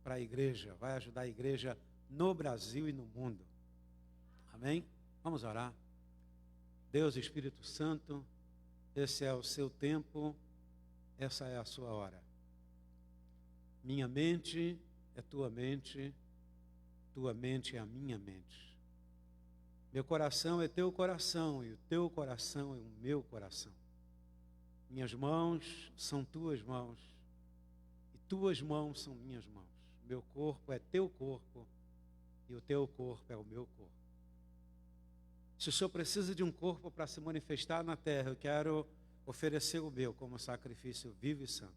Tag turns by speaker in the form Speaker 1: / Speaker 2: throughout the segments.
Speaker 1: para a igreja, vai ajudar a igreja no Brasil e no mundo. Amém? Vamos orar. Deus, Espírito Santo, esse é o seu tempo, essa é a sua hora. Minha mente é tua mente é a minha mente. Meu coração é teu coração e o teu coração é o meu coração. Minhas mãos são tuas mãos e tuas mãos são minhas mãos. Meu corpo é teu corpo e o teu corpo é o meu corpo. Se o Senhor precisa de um corpo para se manifestar na terra, eu quero oferecer o meu como sacrifício vivo e santo.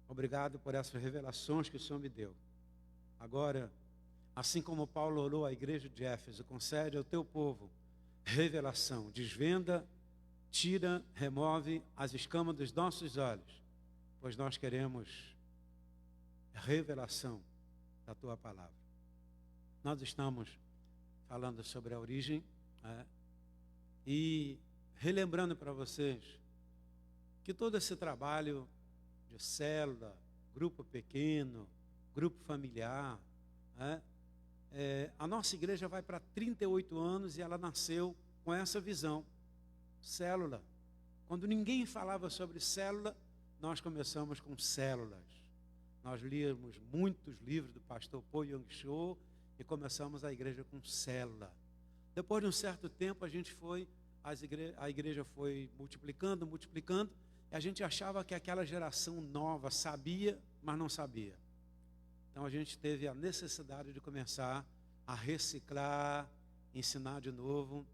Speaker 1: Obrigado por essas revelações que o Senhor me deu. Agora, assim como Paulo orou à igreja de Éfeso, concede ao teu povo revelação, desvenda, tira, remove as escamas dos nossos olhos, pois nós queremos revelação da tua palavra. Nós estamos falando sobre a origem, e relembrando para vocês que todo esse trabalho de célula, grupo pequeno, grupo familiar, a nossa igreja vai para 38 anos e ela nasceu com essa visão. Célula. Quando ninguém falava sobre célula, nós começamos com células. Nós líamos muitos livros do pastor Po Young Cho e começamos a igreja com célula. Depois de um certo tempo, a igreja foi multiplicando, e a gente achava que aquela geração nova sabia, mas não sabia. Então a gente teve a necessidade de começar a reciclar, ensinar de novo,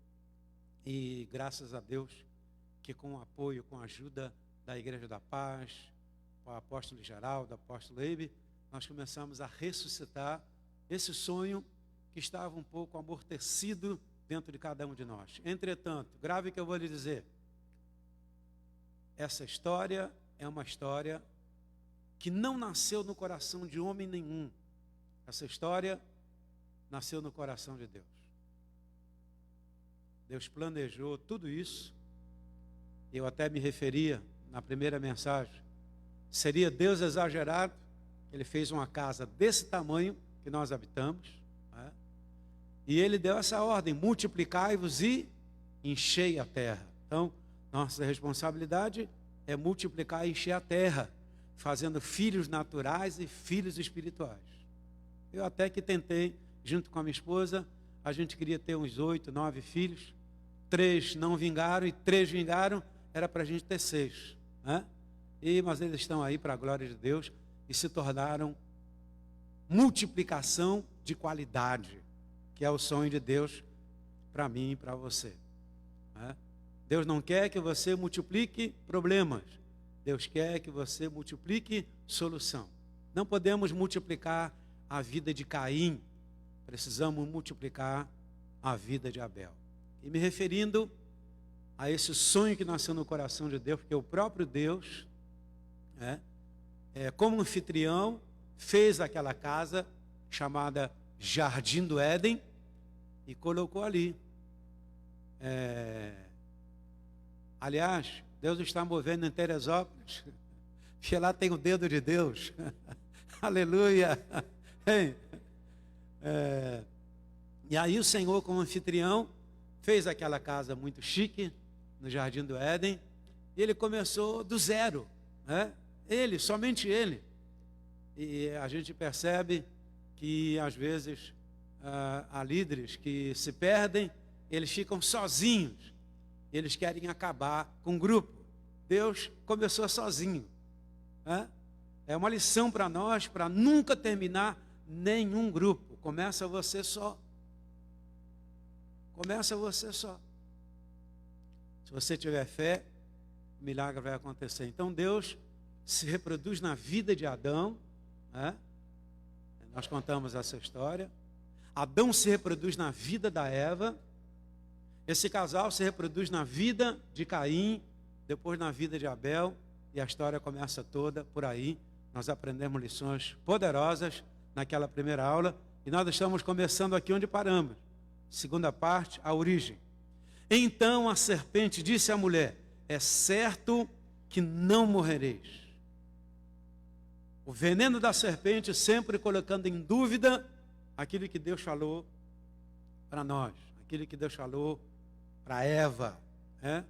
Speaker 1: e graças a Deus que com o apoio, com a ajuda da Igreja da Paz, o apóstolo Geraldo, o apóstolo Eibe, nós começamos a ressuscitar esse sonho que estava um pouco amortecido dentro de cada um de nós. Entretanto, grave o que eu vou lhe dizer, essa história é uma história que não nasceu no coração de homem nenhum. Essa história nasceu no coração de Deus. Deus planejou tudo isso. Eu até me referia na primeira mensagem. Seria Deus exagerado? Ele fez uma casa desse tamanho que nós habitamos, e Ele deu essa ordem: multiplicai-vos e enchei a terra. Então, nossa responsabilidade é multiplicar e encher a terra, fazendo filhos naturais e filhos espirituais. Eu até que tentei, junto com a minha esposa, a gente queria ter uns 8, 9 filhos, 3 não vingaram e 3 vingaram, era para a gente ter 6. Mas eles estão aí para a glória de Deus e se tornaram multiplicação de qualidade, que é o sonho de Deus para mim e para você. Deus não quer que você multiplique problemas, Deus quer que você multiplique solução. Não podemos multiplicar a vida de Caim, precisamos multiplicar a vida de Abel. E me referindo a esse sonho que nasceu no coração de Deus, porque o próprio Deus, como anfitrião, fez aquela casa chamada Jardim do Éden e colocou ali. Aliás, Deus está movendo em Teresópolis, porque lá tem o dedo de Deus. Aleluia! E aí o Senhor, como anfitrião, fez aquela casa muito chique, no Jardim do Éden, e Ele começou do zero, Ele, somente Ele. E a gente percebe que às vezes há líderes que se perdem, eles ficam sozinhos, eles querem acabar com o grupo. Deus começou sozinho. É uma lição para nós, para nunca terminar nenhum grupo. Começa você só. Começa você só. Se você tiver fé, o milagre vai acontecer. Então Deus se reproduz na vida de Adão. Nós contamos essa história. Adão se reproduz na vida da Eva. Esse casal se reproduz na vida de Caim, depois na vida de Abel, e a história começa toda por aí. Nós aprendemos lições poderosas naquela primeira aula, e nós estamos começando aqui onde paramos. Segunda parte, a origem. Então a serpente disse à mulher: é certo que não morrereis. O O veneno da serpente sempre colocando em dúvida aquilo que Deus falou para nós, aquilo que Deus falou para Eva, né?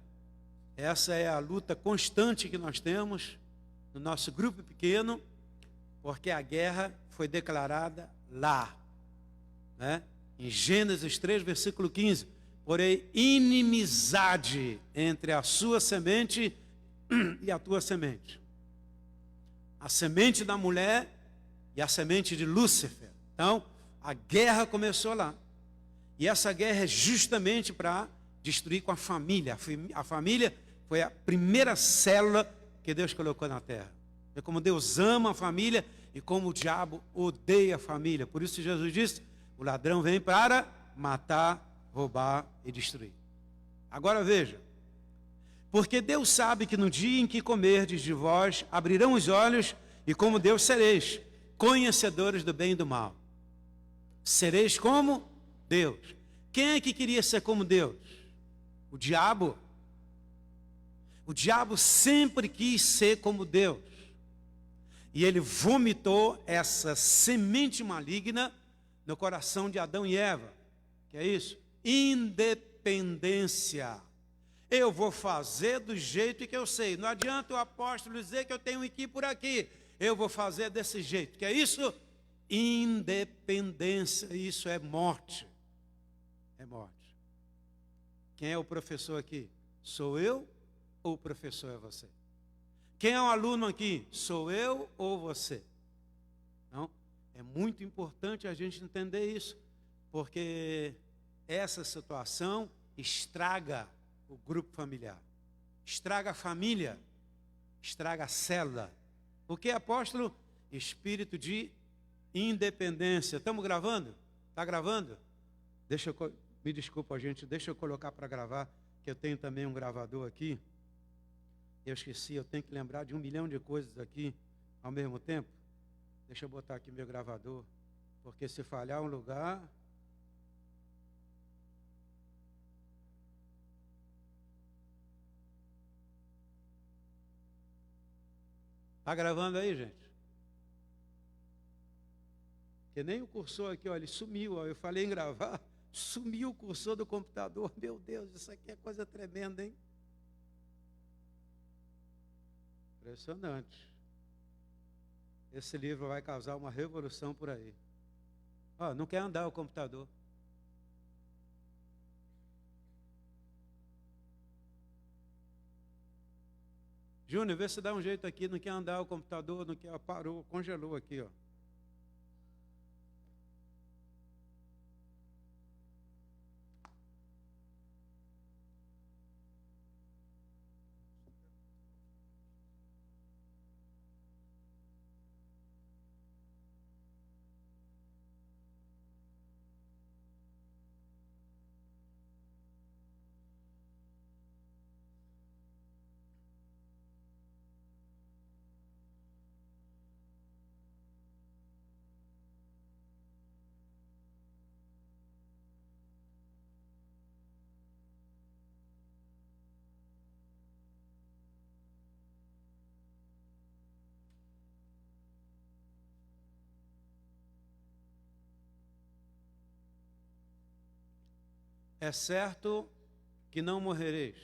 Speaker 1: Essa é a luta constante que nós temos no nosso grupo pequeno, porque a guerra foi declarada lá, né? Em Gênesis 3, versículo 15. Porém, inimizade entre a sua semente e a tua semente. A semente da mulher e a semente de Lúcifer. Então, a guerra começou lá. E essa guerra é justamente para destruir com a família. A família foi a primeira célula que Deus colocou na terra. É como Deus ama a família e como o diabo odeia a família. Por isso Jesus disse, o ladrão vem para matar, roubar e destruir. Agora veja, porque Deus sabe que no dia em que comerdes de vós, abrirão os olhos e como Deus sereis, conhecedores do bem e do mal. Sereis como Deus. Quem é que queria ser como Deus? O diabo. O diabo sempre quis ser como Deus. E ele vomitou essa semente maligna no coração de Adão e Eva. Que é isso? Independência. Eu vou fazer do jeito que eu sei. Não adianta o apóstolo dizer que eu tenho que ir por aqui. Eu vou fazer desse jeito. Que é isso? Independência. Isso é morte. É morte. Quem é o professor aqui? Sou eu ou o professor é você? Quem é o aluno aqui? Sou eu ou você? Não? É muito importante a gente entender isso, porque essa situação estraga o grupo familiar, estraga a família, estraga a célula. Porque, apóstolo, espírito de independência. Estamos gravando? Está gravando? Me desculpa, gente, deixa eu colocar para gravar, que eu tenho também um gravador aqui. Eu esqueci, eu tenho que lembrar de 1 milhão de coisas aqui ao mesmo tempo. Deixa eu botar aqui meu gravador, porque se falhar um lugar... Está gravando aí, gente? Porque nem o cursor aqui, ó, ele sumiu. Ó, eu falei em gravar, sumiu o cursor do computador. Meu Deus, isso aqui é coisa tremenda, hein? Impressionante. Esse livro vai causar uma revolução por aí. Ó, não quer andar o computador. Júnior, vê se dá um jeito aqui, não quer andar o computador, não quer, parou, congelou aqui, ó. É certo que não morrereis,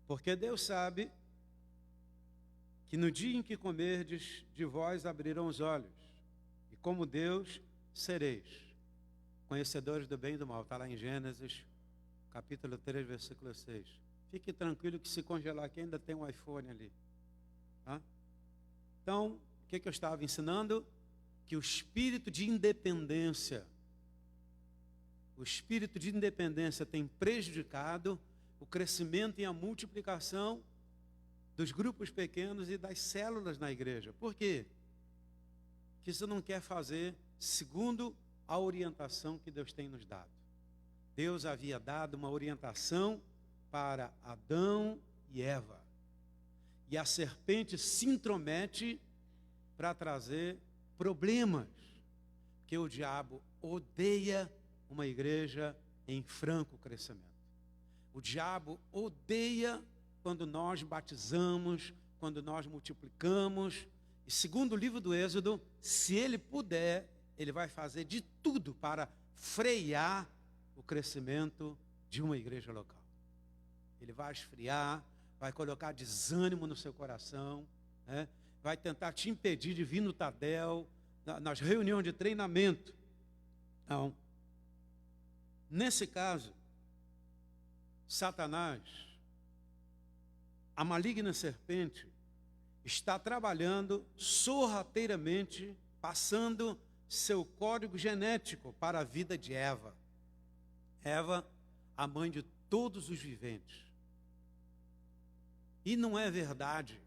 Speaker 1: porque Deus sabe que no dia em que comerdes, de vós abrirão os olhos, e como Deus sereis, conhecedores do bem e do mal. Está lá em Gênesis, capítulo 3, versículo 6. Fique tranquilo que se congelar aqui ainda tem um iPhone ali. Tá? Então, o que eu estava ensinando? Que o espírito de independência tem prejudicado o crescimento e a multiplicação dos grupos pequenos e das células na igreja. Por quê? Porque isso não quer fazer segundo a orientação que Deus tem nos dado. Deus havia dado uma orientação para Adão e Eva. E a serpente se intromete para trazer problemas, porque o diabo odeia uma igreja em franco crescimento. O diabo odeia quando nós batizamos quando nós multiplicamos. E segundo o livro do Êxodo, se ele puder, ele vai fazer de tudo para frear o crescimento de uma igreja local. Ele vai esfriar, vai colocar desânimo no seu coração, né? Vai tentar te impedir de vir no Tadel, nas reuniões de treinamento. Então, nesse caso, Satanás, a maligna serpente, está trabalhando sorrateiramente, passando seu código genético para a vida de Eva. Eva, a mãe de todos os viventes. E não é verdade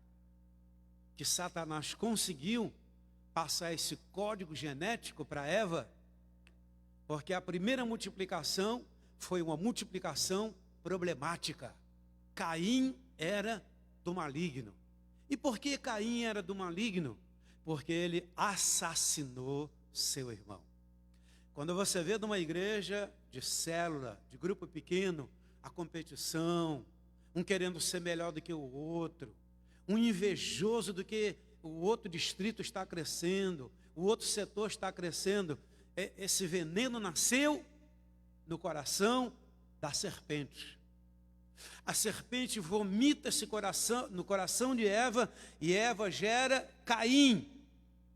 Speaker 1: que Satanás conseguiu passar esse código genético para Eva, porque a primeira multiplicação foi uma multiplicação problemática. Caim era do maligno. E por que Caim era do maligno? Porque ele assassinou seu irmão. Quando você vê numa igreja de célula, de grupo pequeno, a competição, um querendo ser melhor do que o outro, um invejoso do que o outro distrito está crescendo, o outro setor está crescendo, esse veneno nasceu no coração da serpente. A serpente vomita esse coração, no coração de Eva, e Eva gera Caim,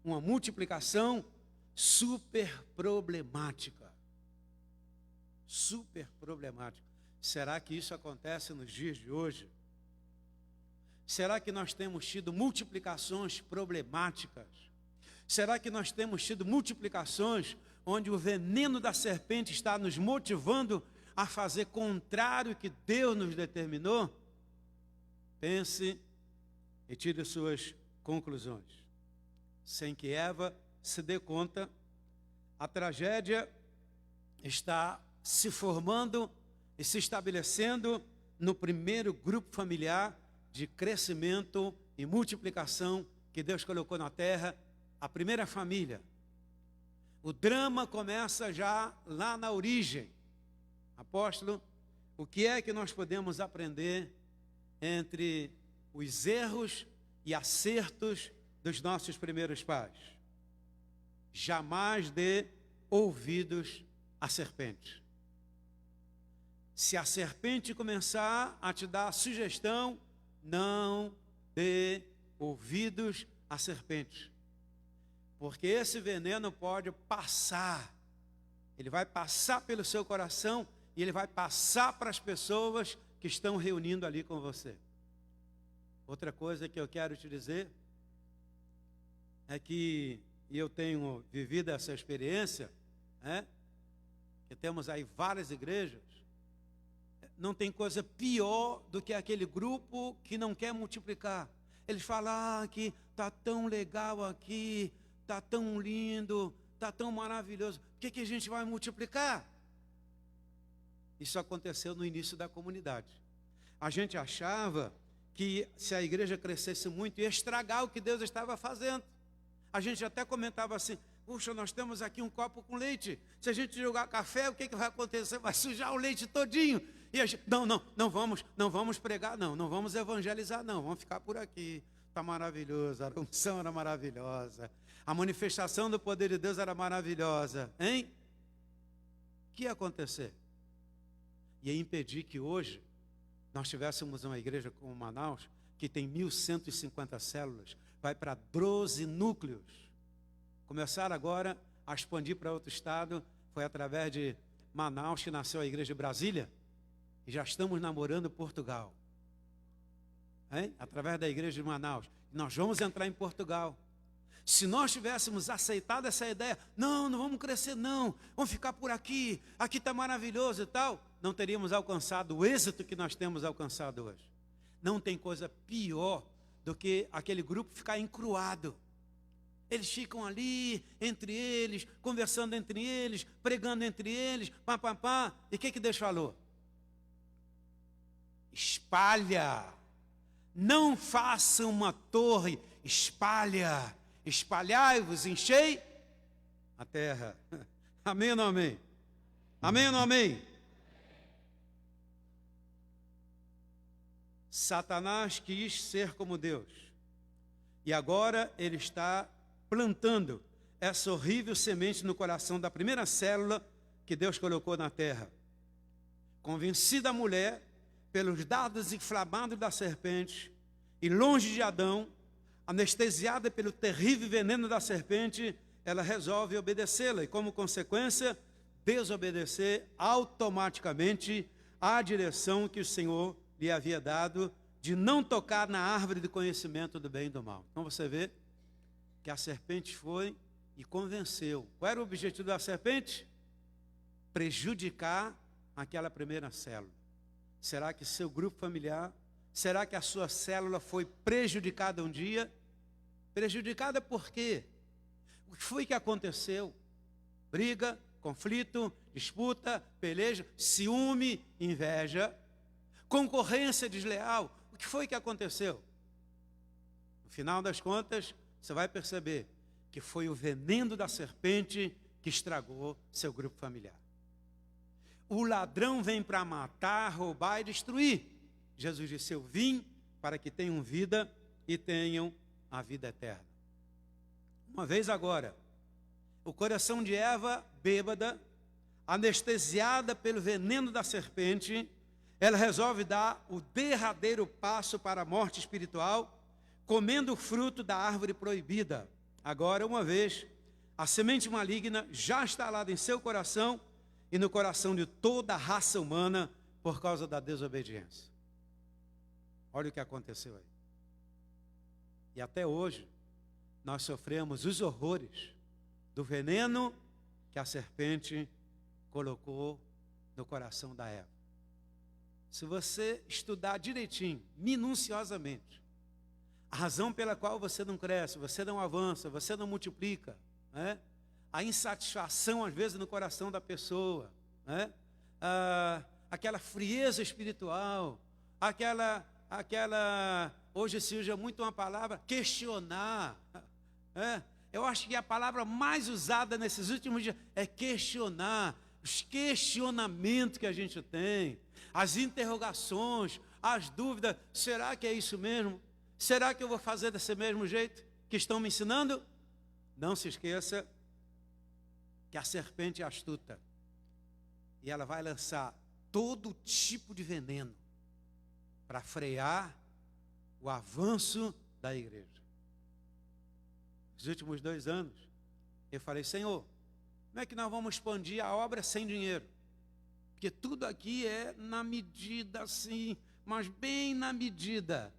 Speaker 1: uma multiplicação super problemática. Super problemática. Será que isso acontece nos dias de hoje? Será que nós temos tido multiplicações problemáticas? Será que nós temos tido multiplicações onde o veneno da serpente está nos motivando a fazer contrário ao que Deus nos determinou? Pense e tire suas conclusões. Sem que Eva se dê conta, a tragédia está se formando e se estabelecendo no primeiro grupo familiar de crescimento e multiplicação que Deus colocou na terra, a primeira família. O drama começa já lá na origem. Apóstolo, o que é que nós podemos aprender entre os erros e acertos dos nossos primeiros pais? Jamais dê ouvidos à serpente. Se a serpente começar a te dar sugestão, não dê ouvidos à serpente. Porque esse veneno pode passar. Ele vai passar pelo seu coração e ele vai passar para as pessoas que estão reunindo ali com você. Outra coisa que eu quero te dizer é que, e eu tenho vivido essa experiência, que temos aí várias igrejas, não tem coisa pior do que aquele grupo que não quer multiplicar. Eles falam que está tão legal aqui, está tão lindo, está tão maravilhoso. Por que a gente vai multiplicar? Isso aconteceu no início da comunidade. A gente achava que se a igreja crescesse muito, ia estragar o que Deus estava fazendo. A gente até comentava assim: puxa, nós temos aqui um copo com leite. Se a gente jogar café, o que vai acontecer? Vai sujar o leite todinho. E a gente, não vamos pregar, não vamos evangelizar, não. Vamos ficar por aqui. Está maravilhoso, a unção era maravilhosa. A manifestação do poder de Deus era maravilhosa. Hein? O que ia acontecer? Ia impedir que hoje nós tivéssemos uma igreja como Manaus, que tem 1.150 células, vai para 12 núcleos. Começaram agora a expandir para outro estado, foi através de Manaus que nasceu a igreja de Brasília, e já estamos namorando Portugal. Hein? Através da igreja de Manaus. Nós vamos entrar em Portugal. Se nós tivéssemos aceitado essa ideia, não vamos crescer não, vamos ficar por aqui está maravilhoso e tal, não teríamos alcançado o êxito que nós temos alcançado hoje. Não tem coisa pior do que aquele grupo ficar encruado. Eles ficam ali, entre eles, conversando entre eles, pregando entre eles, E o que Deus falou? Espalha. Não faça uma torre, espalha. Espalhai-vos, enchei a terra. Amém ou não amém? Amém ou não amém? Satanás quis ser como Deus. E agora ele está plantando essa horrível semente no coração da primeira célula que Deus colocou na terra. Convencida a mulher pelos dardos inflamados da serpente, e longe de Adão, anestesiada pelo terrível veneno da serpente, ela resolve obedecê-la e, como consequência, desobedecer automaticamente à direção que o Senhor lhe havia dado de não tocar na árvore do conhecimento do bem e do mal. Então você vê que a serpente foi e convenceu. Qual era o objetivo da serpente? Prejudicar aquela primeira célula. Será que seu grupo familiar, será que a sua célula foi prejudicada um dia? Prejudicada por quê? O que foi que aconteceu? Briga, conflito, disputa, peleja, ciúme, inveja, concorrência desleal. O que foi que aconteceu? No final das contas, você vai perceber que foi o veneno da serpente que estragou seu grupo familiar. O ladrão vem para matar, roubar e destruir. Jesus disse: eu vim para que tenham vida e tenham a vida eterna. Uma vez agora, o coração de Eva, bêbada, anestesiada pelo veneno da serpente, ela resolve dar o derradeiro passo para a morte espiritual, comendo o fruto da árvore proibida. Agora, uma vez, a semente maligna já instalada em seu coração e no coração de toda a raça humana por causa da desobediência. Olha o que aconteceu aí. E até hoje, nós sofremos os horrores do veneno que a serpente colocou no coração da Eva. Se você estudar direitinho, minuciosamente, a razão pela qual você não cresce, você não avança, você não multiplica, né? A insatisfação, às vezes, no coração da pessoa, né? Aquela frieza espiritual, aquela, hoje se usa muito uma palavra, questionar, né? Eu acho que a palavra mais usada nesses últimos dias é questionar, os questionamentos que a gente tem, as interrogações, as dúvidas, será que é isso mesmo? Será que eu vou fazer desse mesmo jeito que estão me ensinando? Não se esqueça que a serpente é astuta e ela vai lançar todo tipo de veneno para frear o avanço da igreja. Nos últimos 2 anos, eu falei: Senhor, como é que nós vamos expandir a obra sem dinheiro? Porque tudo aqui é na medida assim, mas bem na medida.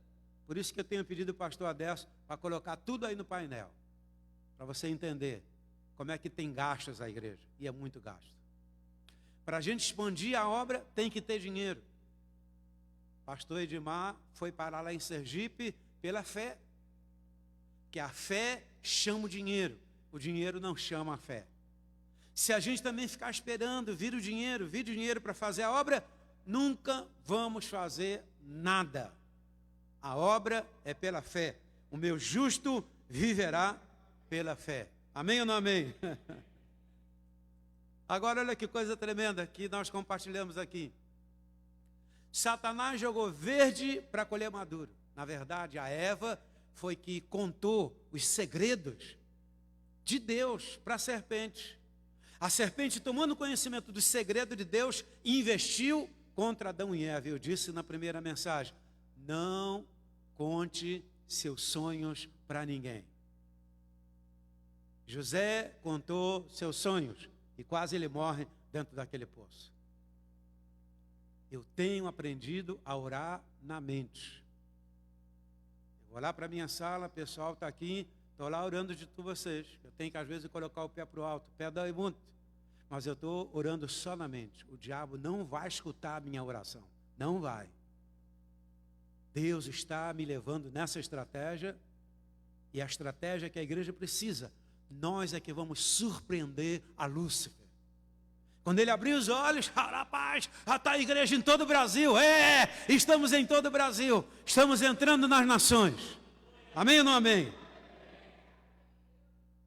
Speaker 1: Por isso que eu tenho pedido ao pastor Adesso para colocar tudo aí no painel, para você entender como é que tem gastos a igreja, e é muito gasto. Para a gente expandir a obra, tem que ter dinheiro. Pastor Edmar foi parar lá em Sergipe pela fé, que a fé chama o dinheiro não chama a fé. Se a gente também ficar esperando vir o dinheiro para fazer a obra, nunca vamos fazer nada. A obra é pela fé. O meu justo viverá pela fé. Amém ou não amém? Agora olha que coisa tremenda que nós compartilhamos aqui. Satanás jogou verde para colher maduro. Na verdade, a Eva foi que contou os segredos de Deus para a serpente. A serpente, tomando conhecimento do segredo de Deus, investiu contra Adão e Eva. Eu disse na primeira mensagem: não conte seus sonhos para ninguém. José contou seus sonhos e quase ele morre dentro daquele poço. Eu tenho aprendido a orar na mente. Eu vou lá para a minha sala, o pessoal está aqui, estou lá orando de vocês. Eu tenho que às vezes colocar o pé para o alto, o pé dói muito. Mas eu estou orando só na mente. O diabo não vai escutar a minha oração. Não vai. Deus está me levando nessa estratégia, e a estratégia que a igreja precisa. Nós é que vamos surpreender a Lúcifer. Quando ele abrir os olhos, rapaz, já está a igreja em todo o Brasil. Estamos em todo o Brasil. Estamos entrando nas nações. Amém ou não amém?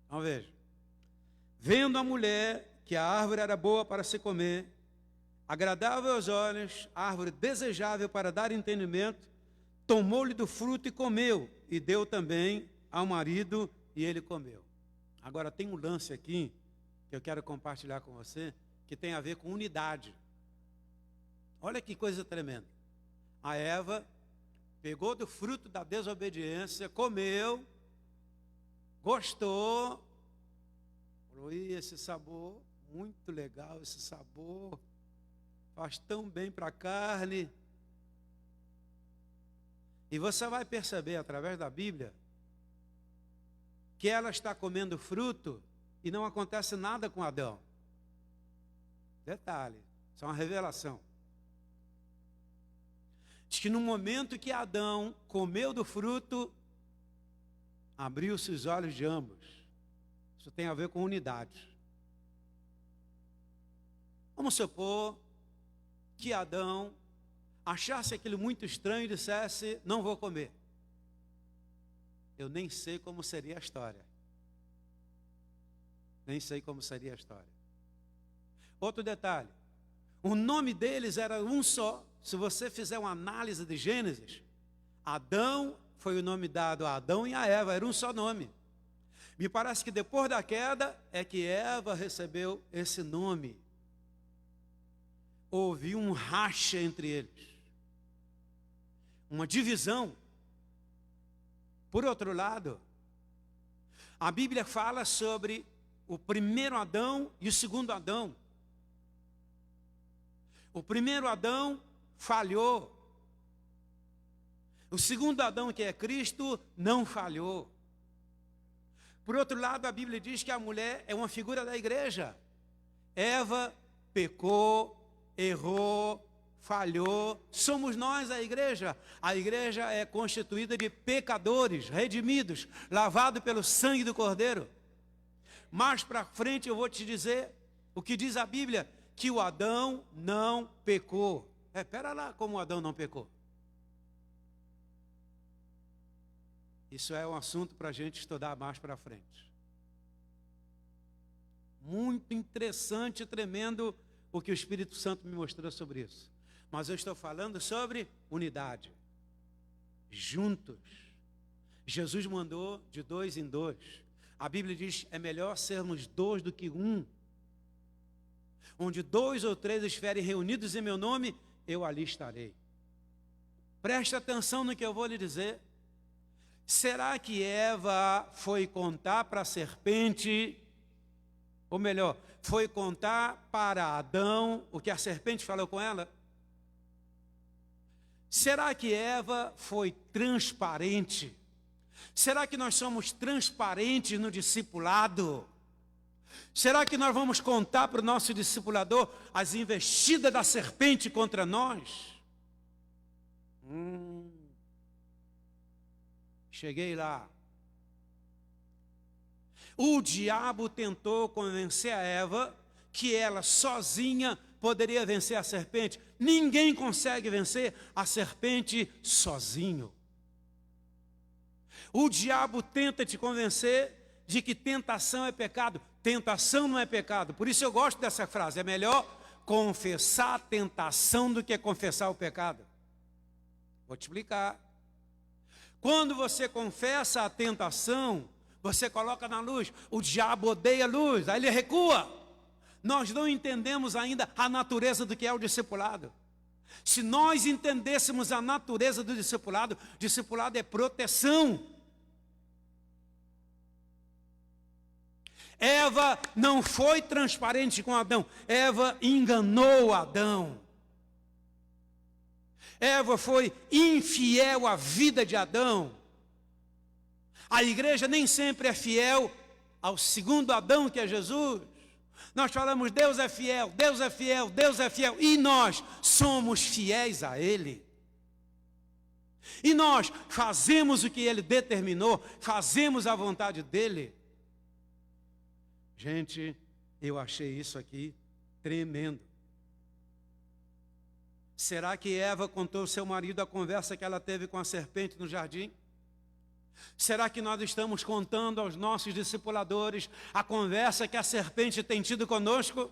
Speaker 1: Então veja. Vendo a mulher que a árvore era boa para se comer, agradável aos olhos, árvore desejável para dar entendimento, tomou-lhe do fruto e comeu, e deu também ao marido e ele comeu. Agora tem um lance aqui que eu quero compartilhar com você, que tem a ver com unidade. Olha que coisa tremenda. A Eva pegou do fruto da desobediência, comeu, gostou, falou: "Ih, esse sabor, muito legal esse sabor, faz tão bem para a carne." E você vai perceber através da Bíblia que ela está comendo fruto e não acontece nada com Adão. Detalhe, isso é uma revelação. Diz que no momento que Adão comeu do fruto, abriu-se os olhos de ambos. Isso tem a ver com unidade. Vamos supor que Adão achasse aquilo muito estranho e dissesse: "Não vou comer." Eu nem sei como seria a história. Nem sei como seria a história. Outro detalhe: o nome deles era um só. Se você fizer uma análise de Gênesis, Adão foi o nome dado a Adão e a Eva, era um só nome. Me parece que depois da queda é que Eva recebeu esse nome. Houve um racha entre eles, uma divisão. Por outro lado, a Bíblia fala sobre o primeiro Adão e o segundo Adão. O primeiro Adão falhou. O segundo Adão, que é Cristo, não falhou. Por outro lado, a Bíblia diz que a mulher é uma figura da igreja. Eva pecou, errou, falhou. Somos nós a igreja. A igreja é constituída de pecadores, redimidos, lavados pelo sangue do Cordeiro. Mais para frente eu vou te dizer o que diz a Bíblia, que o Adão não pecou. Espera lá, como o Adão não pecou. Isso é um assunto para a gente estudar mais para frente. Muito interessante, tremendo o que o Espírito Santo me mostrou sobre isso. Mas eu estou falando sobre unidade. Juntos. Jesus mandou de 2 em 2. A Bíblia diz: é melhor sermos 2 do que 1. Onde 2 ou 3 estiverem reunidos em meu nome, eu ali estarei. Preste atenção no que eu vou lhe dizer. Será que Eva foi contar para a serpente, ou melhor, foi contar para Adão o que a serpente falou com ela? Será que Eva foi transparente? Será que nós somos transparentes no discipulado? Será que nós vamos contar para o nosso discipulador as investidas da serpente contra nós? Cheguei lá. O diabo tentou convencer a Eva que ela sozinha poderia vencer a serpente. Ninguém consegue vencer a serpente sozinho. O diabo tenta te convencer de que tentação é pecado. Tentação não é pecado. Por isso eu gosto dessa frase. É melhor confessar a tentação do que confessar o pecado. Vou te explicar. Quando você confessa a tentação, você coloca na luz. O diabo odeia a luz, aí ele recua. Nós não entendemos ainda a natureza do que é o discipulado. Se nós entendêssemos a natureza do discipulado, discipulado é proteção. Eva não foi transparente com Adão. Eva enganou Adão. Eva foi infiel à vida de Adão. A igreja nem sempre é fiel ao segundo Adão, que é Jesus. Nós falamos: Deus é fiel, Deus é fiel, Deus é fiel. E nós somos fiéis a Ele. E nós fazemos o que Ele determinou, fazemos a vontade dEle. Gente, eu achei isso aqui tremendo. Será que Eva contou ao seu marido a conversa que ela teve com a serpente no jardim? Será que nós estamos contando aos nossos discipuladores a conversa que a serpente tem tido conosco?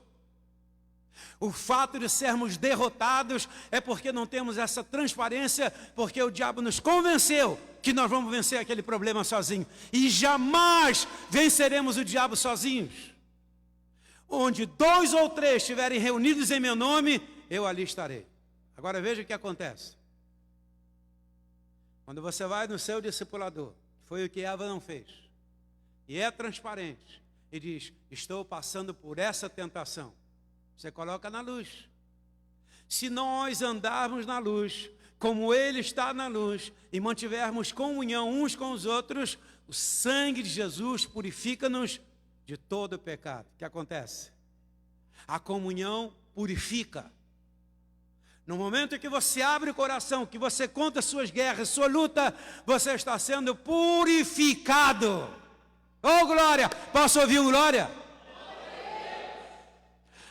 Speaker 1: O fato de sermos derrotados é porque não temos essa transparência, porque o diabo nos convenceu que nós vamos vencer aquele problema sozinho. E jamais venceremos o diabo sozinhos. Onde 2 ou 3 estiverem reunidos em meu nome, eu ali estarei. Agora veja o que acontece. Quando você vai no seu discipulador, foi o que Eva não fez, e é transparente, e diz, estou passando por essa tentação. Você coloca na luz. Se nós andarmos na luz, como Ele está na luz, e mantivermos comunhão uns com os outros, o sangue de Jesus purifica-nos de todo o pecado. O que acontece? A comunhão purifica. No momento em que você abre o coração, que você conta suas guerras, sua luta, você está sendo purificado. Oh, glória! Posso ouvir um glória?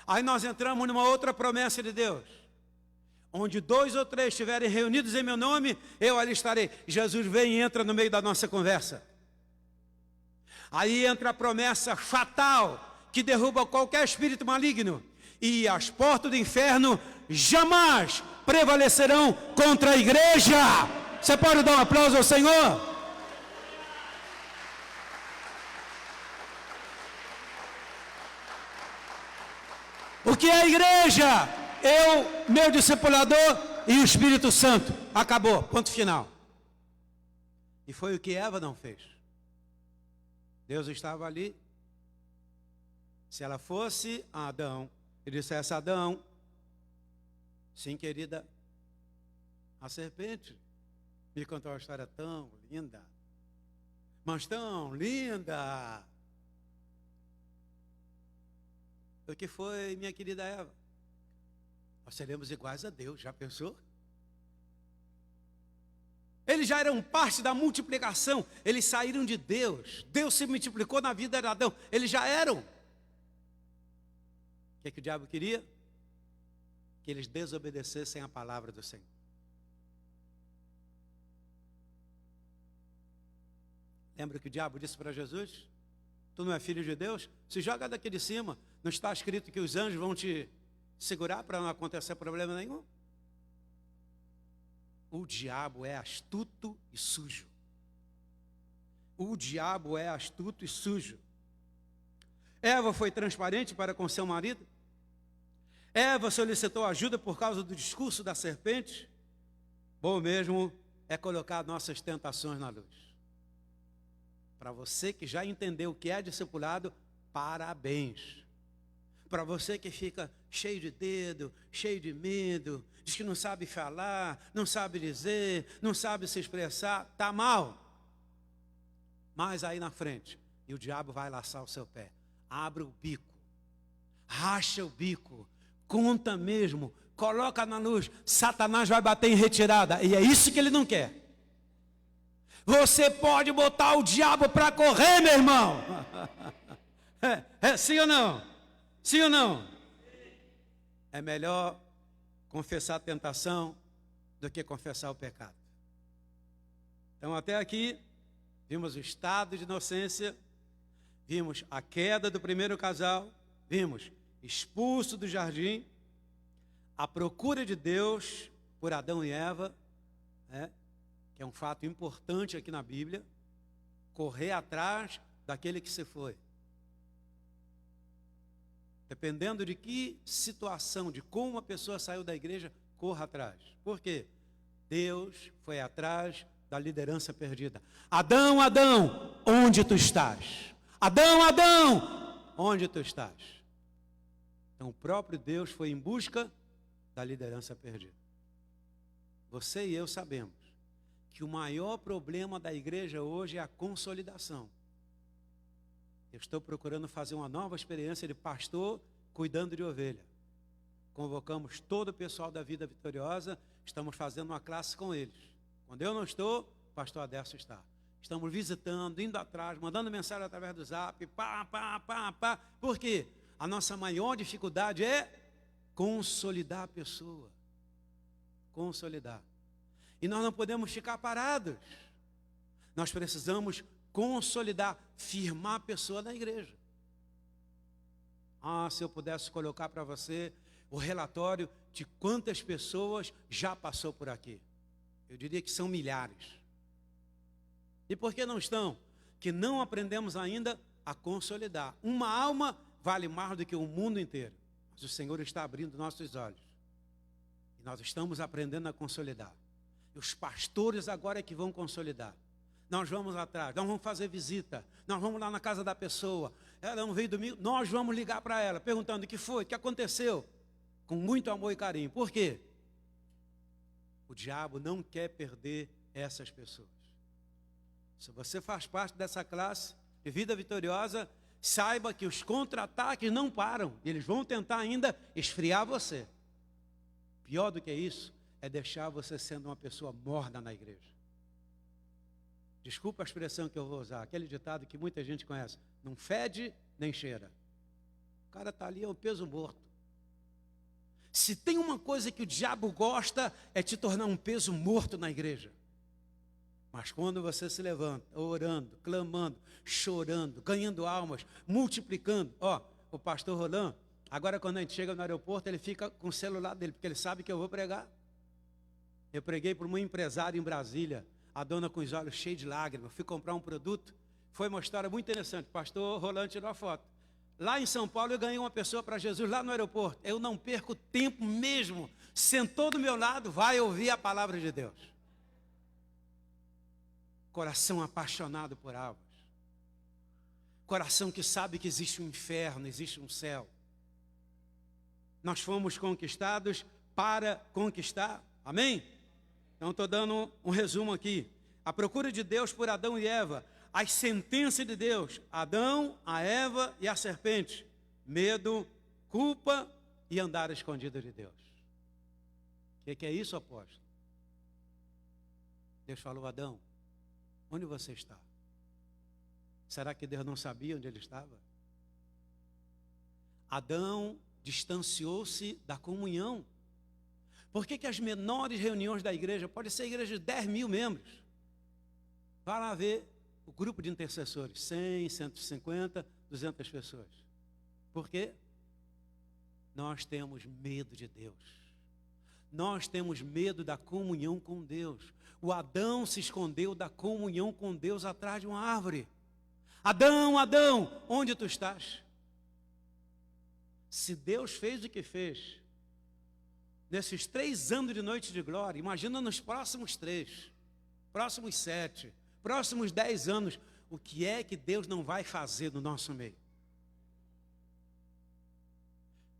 Speaker 1: Aí nós entramos numa outra promessa de Deus. Onde 2 ou 3 estiverem reunidos em meu nome, eu ali estarei. Jesus vem e entra no meio da nossa conversa. Aí entra a promessa fatal, que derruba qualquer espírito maligno. E as portas do inferno jamais prevalecerão contra a igreja. Você pode dar um aplauso ao Senhor? O que é a igreja? Eu, meu discipulador e o Espírito Santo. Acabou, ponto final. E foi o que Eva não fez. Deus estava ali. Se ela fosse Adão, ele dissesse, Adão, sim, querida, a serpente me contou uma história tão linda, mas tão linda. O que foi, minha querida Eva? Nós seremos iguais a Deus, já pensou? Eles já eram parte da multiplicação, eles saíram de Deus, Deus se multiplicou na vida de Adão, eles já eram. O que o diabo queria? Que eles desobedecessem a palavra do Senhor. Lembra o que o diabo disse para Jesus? Tu não é filho de Deus? Se joga daqui de cima. Não está escrito que os anjos vão te segurar para não acontecer problema nenhum? O diabo é astuto e sujo. O diabo é astuto e sujo. Eva foi transparente para com seu marido? Eva solicitou ajuda por causa do discurso da serpente? Bom mesmo é colocar nossas tentações na luz. Para você que já entendeu o que é discipulado, parabéns. Para você que fica cheio de dedo, cheio de medo, diz que não sabe falar, não sabe dizer, não sabe se expressar, está mal. Mas aí na frente, e o diabo vai laçar o seu pé. Abre o bico, racha o bico, conta mesmo, coloca na luz. Satanás vai bater em retirada, e é isso que ele não quer. Você pode botar o diabo para correr, meu irmão. Sim ou não? Sim ou não? É melhor confessar a tentação do que confessar o pecado. Então até aqui, vimos o estado de inocência, vimos a queda do primeiro casal, vimos expulso do jardim, a procura de Deus por Adão e Eva, que é um fato importante aqui na Bíblia, correr atrás daquele que se foi. Dependendo de que situação, de como uma pessoa saiu da igreja, corra atrás. Por quê? Deus foi atrás da liderança perdida. Adão, Adão, onde tu estás? Adão, Adão, onde tu estás? Então o próprio Deus foi em busca da liderança perdida. Você e eu sabemos que o maior problema da igreja hoje é a consolidação. Eu estou procurando fazer uma nova experiência de pastor cuidando de ovelha. Convocamos todo o pessoal da Vida Vitoriosa, estamos fazendo uma classe com eles. Quando eu não estou, o pastor Adércio está. Estamos visitando, indo atrás, mandando mensagem através do zap, pá. Por quê? A nossa maior dificuldade é consolidar a pessoa. Consolidar. E nós não podemos ficar parados. Nós precisamos consolidar, firmar a pessoa na igreja. Se eu pudesse colocar para você o relatório de quantas pessoas já passou por aqui. Eu diria que são milhares. E por que não estão? Que não aprendemos ainda a consolidar. Uma alma vale mais do que o mundo inteiro. Mas o Senhor está abrindo nossos olhos. E nós estamos aprendendo a consolidar. E os pastores agora é que vão consolidar. Nós vamos atrás, nós vamos fazer visita, nós vamos lá na casa da pessoa. Ela não veio domingo, nós vamos ligar para ela, perguntando o que foi, o que aconteceu. Com muito amor e carinho. Por quê? O diabo não quer perder essas pessoas. Se você faz parte dessa classe de vida vitoriosa, saiba que os contra-ataques não param. E eles vão tentar ainda esfriar você. Pior do que isso, é deixar você sendo uma pessoa morna na igreja. Desculpa a expressão que eu vou usar, aquele ditado que muita gente conhece. Não fede, nem cheira. O cara está ali, é um peso morto. Se tem uma coisa que o diabo gosta, é te tornar um peso morto na igreja. Mas quando você se levanta, orando, clamando, chorando, ganhando almas, multiplicando. O pastor Roland, agora quando a gente chega no aeroporto, ele fica com o celular dele, porque ele sabe que eu vou pregar. Eu preguei para uma empresária em Brasília, a dona com os olhos cheios de lágrimas. Fui comprar um produto, foi uma história muito interessante. O pastor Roland tirou a foto. Lá em São Paulo eu ganhei uma pessoa para Jesus, lá no aeroporto. Eu não perco tempo mesmo. Sentou do meu lado, vai ouvir a palavra de Deus. Coração apaixonado por almas. Coração que sabe que existe um inferno, existe um céu. Nós fomos conquistados para conquistar. Amém? Então estou dando um resumo aqui. A procura de Deus por Adão e Eva. As sentenças de Deus. Adão, a Eva e a serpente. Medo, culpa e andar escondido de Deus. O que é isso, apóstolo? Deus falou: Adão, onde você está? Será que Deus não sabia onde ele estava? Adão distanciou-se da comunhão. Por que as menores reuniões da igreja, pode ser igreja de 10 mil membros, vá lá ver o grupo de intercessores, 100, 150, 200 pessoas. Por quê? Nós temos medo de Deus. Nós temos medo da comunhão com Deus. O Adão se escondeu da comunhão com Deus atrás de uma árvore. Adão, Adão, onde tu estás? Se Deus fez o que fez, nesses 3 anos de noite de glória, imagina nos próximos 3, próximos 7, próximos 10 anos, o que é que Deus não vai fazer no nosso meio?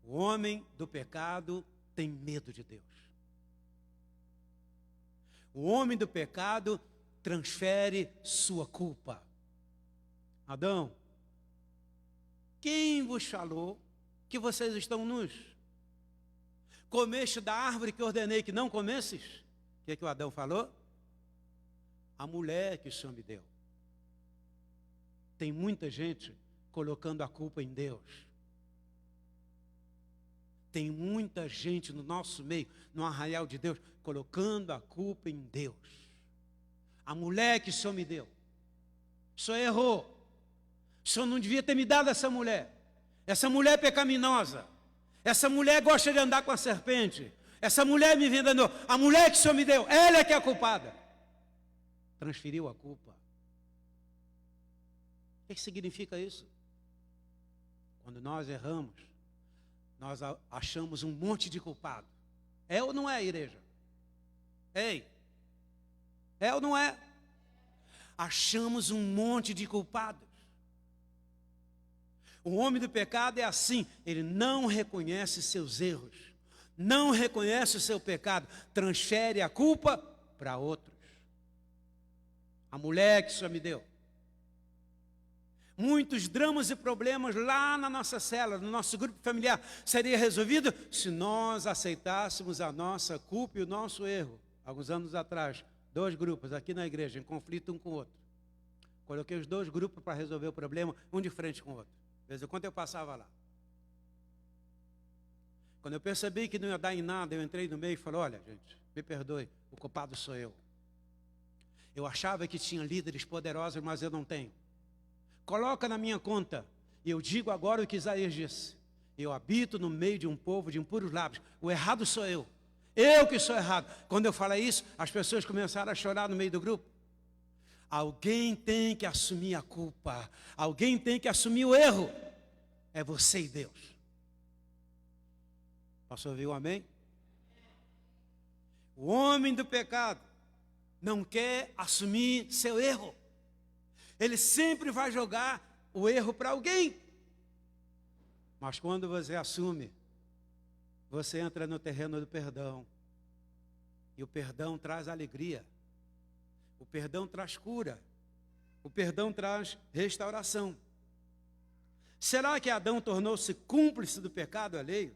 Speaker 1: O homem do pecado tem medo de Deus. O homem do pecado transfere sua culpa. Adão, quem vos falou que vocês estão nus? Comeste da árvore que ordenei que não comesses? O que o Adão falou? A mulher que o Senhor me deu. Tem muita gente colocando a culpa em Deus. Tem muita gente no nosso meio, no arraial de Deus, colocando a culpa em Deus. A mulher que o Senhor me deu. O Senhor errou. O Senhor não devia ter me dado essa mulher. Essa mulher é pecaminosa. Essa mulher gosta de andar com a serpente. Essa mulher me enganou. A mulher que o Senhor me deu, ela é que é a culpada. Transferiu a culpa. O que significa isso? Quando nós erramos, nós achamos um monte de culpado. É ou não é, igreja? Ei, é ou não é? Achamos um monte de culpados. O homem do pecado é assim, ele não reconhece seus erros, não reconhece o seu pecado, transfere a culpa para outros. A mulher que o Senhor me deu. Muitos dramas e problemas lá na nossa célula, no nosso grupo familiar, seria resolvido se nós aceitássemos a nossa culpa e o nosso erro. Alguns anos atrás, 2 grupos aqui na igreja, em conflito um com o outro. Coloquei os 2 grupos para resolver o problema, um de frente com o outro. De vez em quando eu passava lá. Quando eu percebi que não ia dar em nada, eu entrei no meio e falei: olha, gente, me perdoe, o culpado sou eu. Eu achava que tinha líderes poderosos, mas eu não tenho. Coloca na minha conta. E eu digo agora o que Isaías disse. Eu habito no meio de um povo de impuros lábios. O errado sou eu. Eu que sou errado. Quando eu falei isso, as pessoas começaram a chorar no meio do grupo. Alguém tem que assumir a culpa. Alguém tem que assumir o erro. É você e Deus. Posso ouvir um amém? O homem do pecado não quer assumir seu erro. Ele sempre vai jogar o erro para alguém. Mas quando você assume, você entra no terreno do perdão. E o perdão traz alegria. O perdão traz cura. O perdão traz restauração. Será que Adão tornou-se cúmplice do pecado alheio?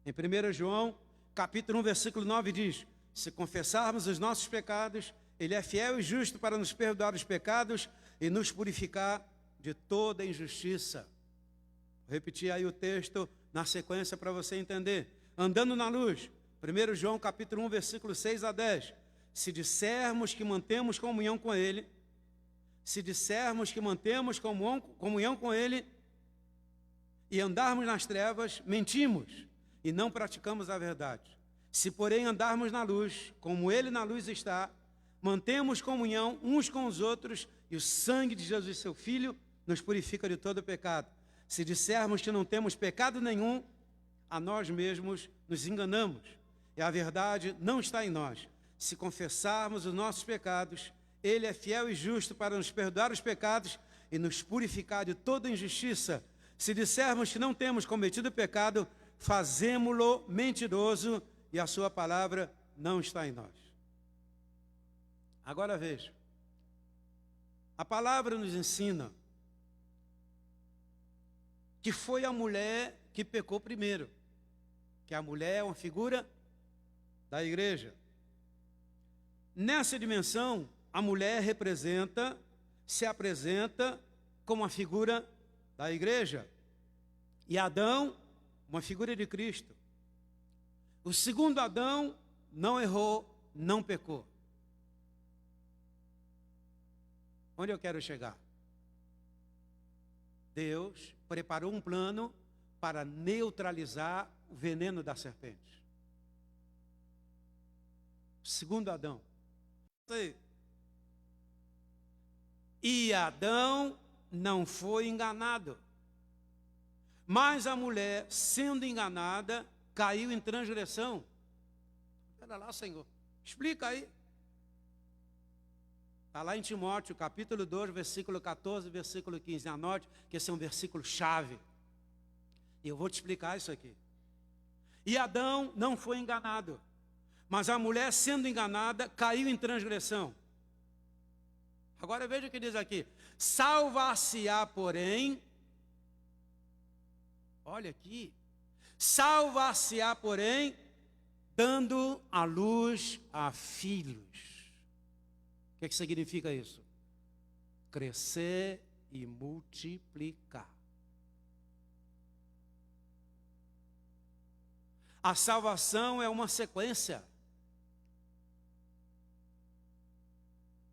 Speaker 1: Em 1 João, capítulo 1, versículo 9 diz: se confessarmos os nossos pecados, Ele é fiel e justo para nos perdoar os pecados e nos purificar de toda injustiça. Vou repetir aí o texto na sequência para você entender. Andando na luz, 1 João capítulo 1, versículo 6 a 10. Se dissermos que mantemos comunhão com Ele, se dissermos que mantemos comunhão com Ele e andarmos nas trevas, mentimos e não praticamos a verdade. Se, porém, andarmos na luz, como Ele na luz está, mantemos comunhão uns com os outros e o sangue de Jesus, seu Filho, nos purifica de todo pecado. Se dissermos que não temos pecado nenhum, a nós mesmos nos enganamos e a verdade não está em nós. Se confessarmos os nossos pecados, Ele é fiel e justo para nos perdoar os pecados e nos purificar de toda injustiça. Se dissermos que não temos cometido pecado, fazemo-lo mentiroso e a sua palavra não está em nós. Agora veja, a palavra nos ensina que foi a mulher que pecou primeiro, que a mulher é uma figura da igreja. Nessa dimensão, a mulher se apresenta como uma figura da igreja. E Adão, uma figura de Cristo. O segundo Adão não errou, não pecou. Onde eu quero chegar? Deus preparou um plano para neutralizar o veneno da serpente. Segundo Adão. E Adão não foi enganado. Mas a mulher, sendo enganada, caiu em transgressão. Espera lá, Senhor. Explica aí. Está lá em Timóteo, capítulo 2, versículo 14, versículo 15. Anote que esse é um versículo chave. E eu vou te explicar isso aqui. E Adão não foi enganado. Mas a mulher, sendo enganada, caiu em transgressão. Agora veja o que diz aqui. Salvar-se-á, porém... Olha aqui. Salvar-se-á, porém, dando à luz a filhos. O que significa isso? Crescer e multiplicar. A salvação é uma sequência.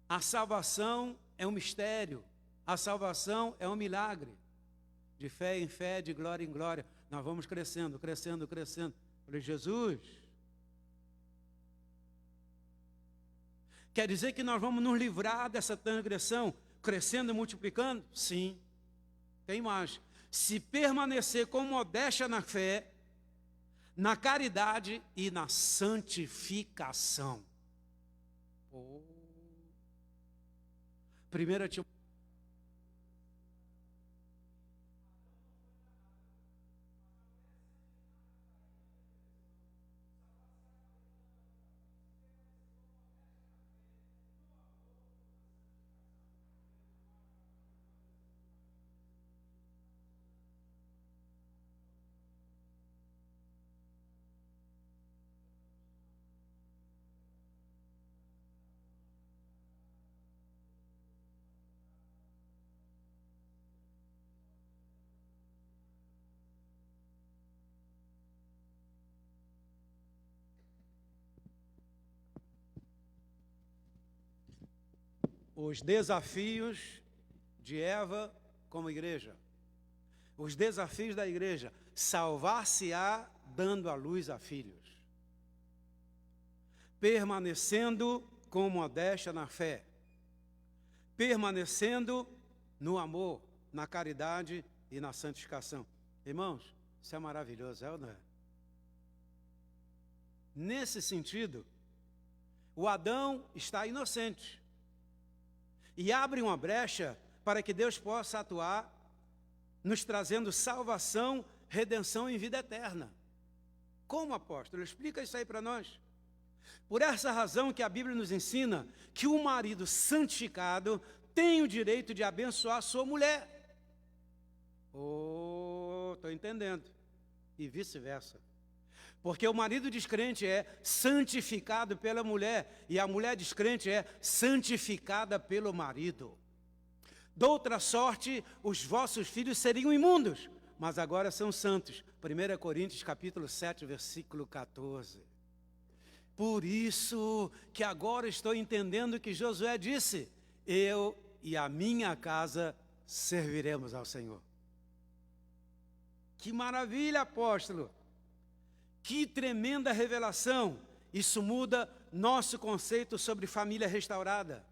Speaker 1: A salvação é um mistério. A salvação é um milagre. De fé em fé, de glória em glória. Nós vamos crescendo, crescendo, crescendo. Falei, Jesus. Quer dizer que nós vamos nos livrar dessa transgressão, crescendo e multiplicando? Sim. Tem mais. Se permanecer com modéstia na fé, na caridade e na santificação. 1 Timóteo. Os desafios de Eva como igreja. os desafios da igreja, salvar-se-á dando à luz a filhos, permanecendo com modéstia na fé, permanecendo no amor, na caridade e na santificação. Irmãos, isso é maravilhoso, é ou não é? Nesse sentido, o Adão está inocente e abre uma brecha para que Deus possa atuar, nos trazendo salvação, redenção e vida eterna. Como, apóstolo? Explica isso aí para nós. Por essa razão que a Bíblia nos ensina que o marido santificado tem o direito de abençoar a sua mulher. Estou entendendo. E vice-versa. Porque o marido descrente é santificado pela mulher e a mulher descrente é santificada pelo marido. Doutra sorte, os vossos filhos seriam imundos, mas agora são santos. 1 Coríntios capítulo 7, versículo 14. Por isso que agora estou entendendo que Josué disse: eu e a minha casa serviremos ao Senhor. Que maravilha, apóstolo! Que tremenda revelação! Isso muda nosso conceito sobre família restaurada.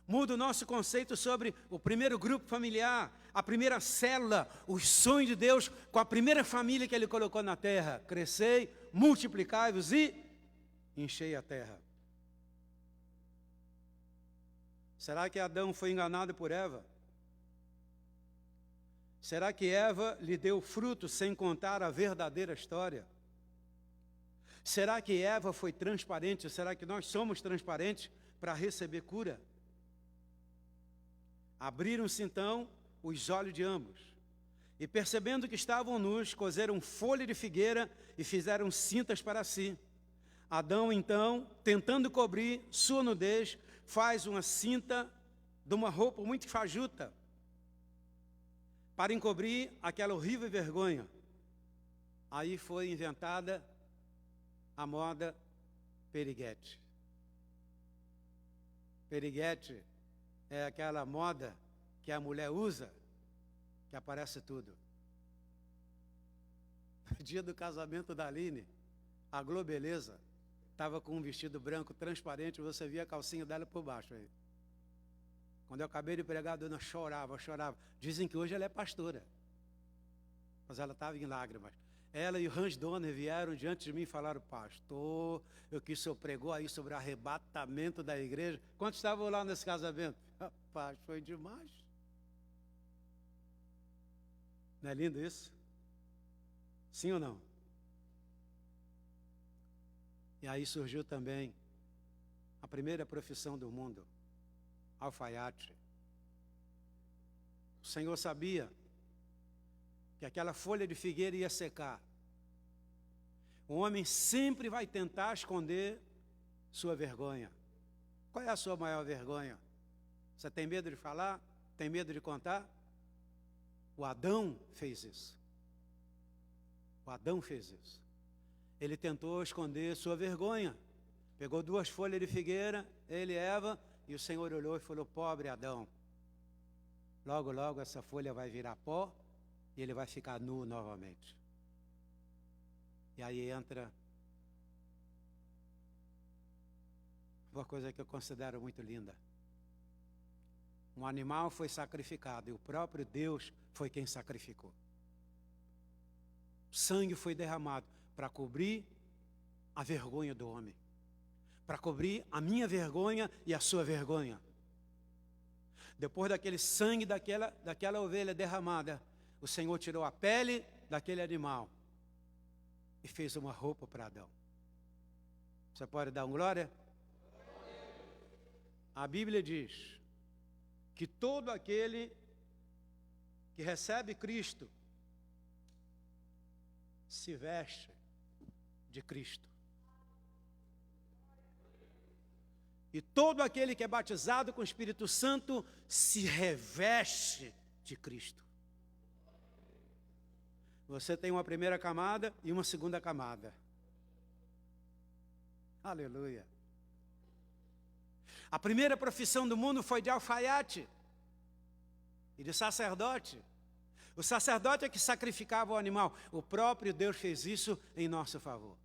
Speaker 1: Muda o nosso conceito sobre o primeiro grupo familiar, a primeira célula, os sonhos de Deus com a primeira família que Ele colocou na terra. Crescei, multiplicai-vos e enchei a terra. Será que Adão foi enganado por Eva? Será que Eva lhe deu fruto sem contar a verdadeira história? Será que Eva foi transparente? Será que nós somos transparentes para receber cura? Abriram-se então os olhos de ambos, e percebendo que estavam nus, coseram folha de figueira e fizeram cintas para si. Adão então, tentando cobrir sua nudez, faz uma cinta de uma roupa muito fajuta, para encobrir aquela horrível vergonha. Aí foi inventada a moda periguete. Periguete é aquela moda que a mulher usa, que aparece tudo. No dia do casamento da Aline, a Globeleza estava com um vestido branco transparente, você via a calcinha dela por baixo aí. Quando eu acabei de pregar, a dona chorava. Dizem que hoje ela é pastora, mas ela estava em lágrimas. Ela e o Hans Donner vieram diante de mim e falaram: pastor, o que o senhor pregou aí sobre o arrebatamento da igreja. Quantos estavam lá nesse casamento? Rapaz, foi demais. Não é lindo isso? Sim ou não? E aí surgiu também a primeira profissão do mundo, alfaiate. O Senhor sabia que aquela folha de figueira ia secar. O homem sempre vai tentar esconder sua vergonha. Qual é a sua maior vergonha? Você tem medo de falar? Tem medo de contar? O Adão fez isso. O Adão fez isso. Ele tentou esconder sua vergonha. Pegou 2 folhas de figueira, ele e Eva, e o Senhor olhou e falou: pobre Adão, logo, logo essa folha vai virar pó e ele vai ficar nu novamente. E aí entra uma coisa que eu considero muito linda. Um animal foi sacrificado e o próprio Deus foi quem sacrificou. Sangue foi derramado para cobrir a vergonha do homem, para cobrir a minha vergonha e a sua vergonha. Depois daquele sangue daquela ovelha derramada, o Senhor tirou a pele daquele animal e fez uma roupa para Adão. Você pode dar uma glória? A Bíblia diz que todo aquele que recebe Cristo se veste de Cristo. E todo aquele que é batizado com o Espírito Santo se reveste de Cristo. Você tem uma primeira camada e uma segunda camada. Aleluia. A primeira profissão do mundo foi de alfaiate e de sacerdote. O sacerdote é que sacrificava o animal. O próprio Deus fez isso em nosso favor.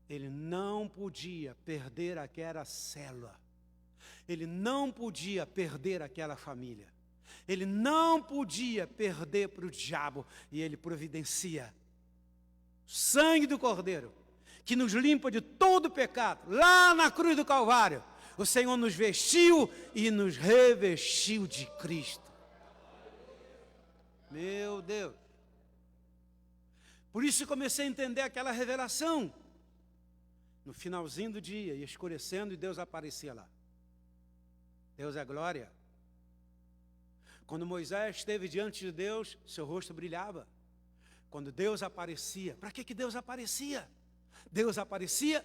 Speaker 1: Ele não podia perder aquela célula. Ele não podia perder aquela família. Ele não podia perder para o diabo. E ele providencia o sangue do Cordeiro, que nos limpa de todo pecado. Lá na cruz do Calvário, o Senhor nos vestiu e nos revestiu de Cristo. Meu Deus. Por isso comecei a entender aquela revelação. No finalzinho do dia, ia escurecendo e Deus aparecia lá. Deus é glória. Quando Moisés esteve diante de Deus, seu rosto brilhava. Quando Deus aparecia, para que Deus aparecia? Deus aparecia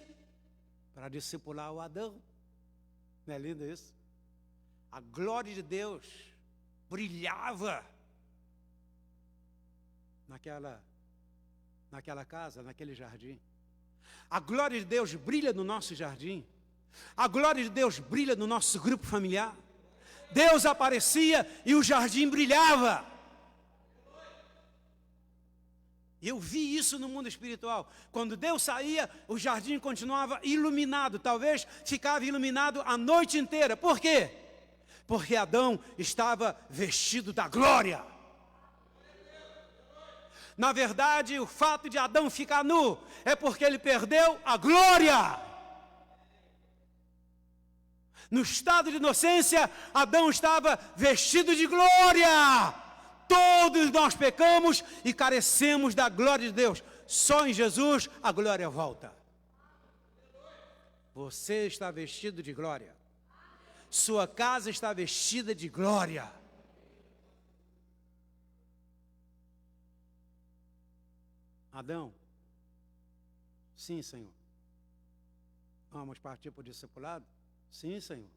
Speaker 1: para discipular o Adão. Não é lindo isso? A glória de Deus brilhava naquela casa, naquele jardim. A glória de Deus brilha no nosso jardim. A glória de Deus brilha no nosso grupo familiar. Deus aparecia e o jardim brilhava. Eu vi isso no mundo espiritual. Quando Deus saía, o jardim continuava iluminado. Talvez ficava iluminado a noite inteira. Por quê? Porque Adão estava vestido da glória. Na verdade, o fato de Adão ficar nu é porque ele perdeu a glória. No estado de inocência, Adão estava vestido de glória. Todos nós pecamos e carecemos da glória de Deus. Só em Jesus a glória volta. Você está vestido de glória. Sua casa está vestida de glória. Adão, sim, Senhor. Vamos partir para o discipulado? Sim, Senhor.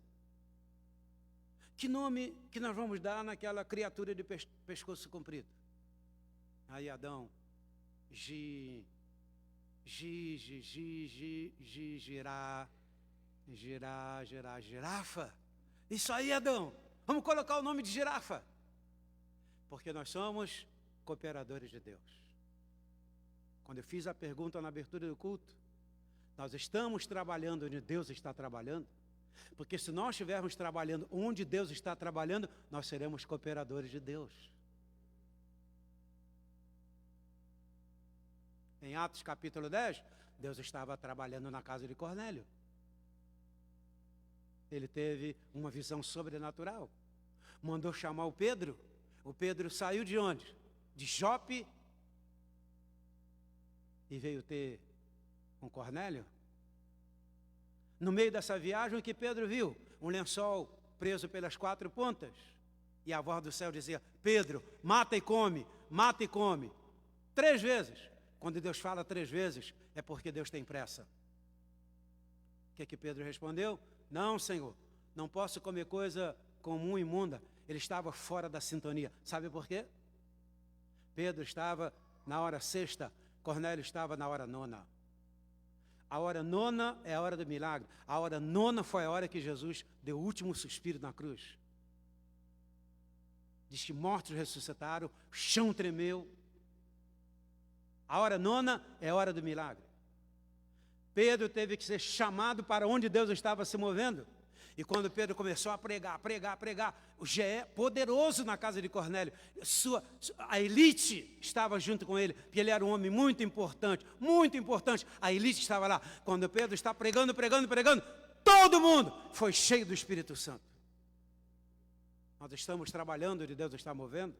Speaker 1: Que nome que nós vamos dar naquela criatura de pescoço comprido? Aí Adão, girafa. Isso aí, Adão. Vamos colocar o nome de girafa. Porque nós somos cooperadores de Deus. Quando eu fiz a pergunta na abertura do culto, nós estamos trabalhando onde Deus está trabalhando. Porque se nós estivermos trabalhando onde Deus está trabalhando, nós seremos cooperadores de Deus. Em Atos capítulo 10, Deus estava trabalhando na casa de Cornélio. Ele teve uma visão sobrenatural. Mandou chamar o Pedro. O Pedro saiu de onde? De Jope. E veio ter com Cornélio. No meio dessa viagem, o que Pedro viu? Um lençol preso pelas 4 pontas. E a voz do céu dizia: Pedro, mata e come, mata e come. 3 vezes. Quando Deus fala 3 vezes, é porque Deus tem pressa. O que Pedro respondeu? Não, Senhor, não posso comer coisa comum e imunda. Ele estava fora da sintonia. Sabe por quê? Pedro estava na hora 6ª, Cornélio estava na hora 9ª. A hora 9ª é a hora do milagre. A hora 9ª foi a hora que Jesus deu o último suspiro na cruz. Diz que mortos ressuscitaram, o chão tremeu. A hora 9ª é a hora do milagre. Pedro teve que ser chamado para onde Deus estava se movendo. E quando Pedro começou a pregar, o GE poderoso na casa de Cornélio, a elite estava junto com ele, porque ele era um homem muito importante, a elite estava lá. Quando Pedro está pregando, todo mundo foi cheio do Espírito Santo. Nós estamos trabalhando onde Deus está movendo.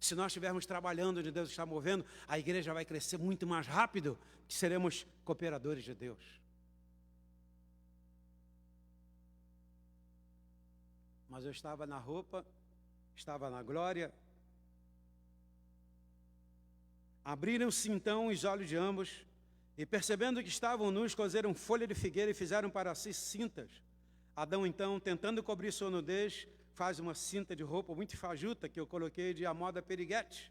Speaker 1: Se nós estivermos trabalhando onde Deus está movendo, a igreja vai crescer muito mais rápido, que seremos cooperadores de Deus. Mas eu estava na roupa, estava na glória. Abriram-se então os olhos de ambos, e percebendo que estavam nus, coseram folha de figueira e fizeram para si cintas. Adão então, tentando cobrir sua nudez, faz uma cinta de roupa muito fajuta, que eu coloquei de a moda periguete,